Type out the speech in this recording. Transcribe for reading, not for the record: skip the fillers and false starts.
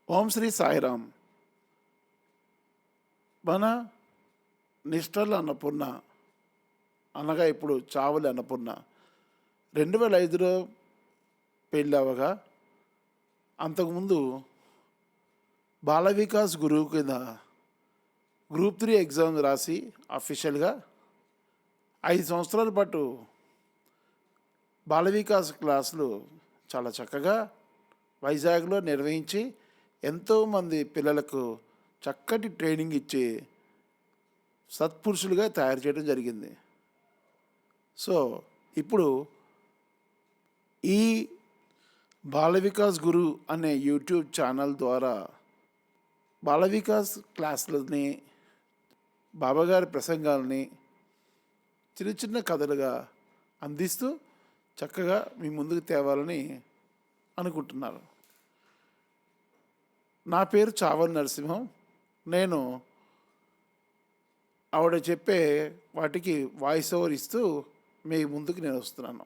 ఓం శ్రీ సాయిరామ్. మన నిష్టల అన్నపూర్ణ అనగా ఇప్పుడు చావలి అన్నపూర్ణ 2005లో పెళ్ళి అవ్వగా, అంతకుముందు బాల వికాస్ గురువు కింద గ్రూప్ 3 ఎగ్జామ్ రాసి అఫీషియల్గా 5 సంవత్సరాల పాటు బాల వికాస్ క్లాసులు చాలా చక్కగా వైజాగ్లో నిర్వహించి ఎంతోమంది పిల్లలకు చక్కటి ట్రైనింగ్ ఇచ్చి సత్పురుషులుగా తయారు చేయడం జరిగింది. సో ఇప్పుడు ఈ బాల వికాస్ గురు అనే యూట్యూబ్ ఛానల్ ద్వారా బాల వికాస్ క్లాసులని, బాబాగారి ప్రసంగాలని చిన్న చిన్న కథలుగా అందిస్తూ చక్కగా మీ ముందుకు తేవాలని అనుకుంటున్నారు. నా పేరు చావలి నరసింహం. నేను ఆవిడ చెప్పే వాటికి వాయిస్ ఓవర్ ఇస్తూ మీ ముందుకు నేను వస్తున్నాను.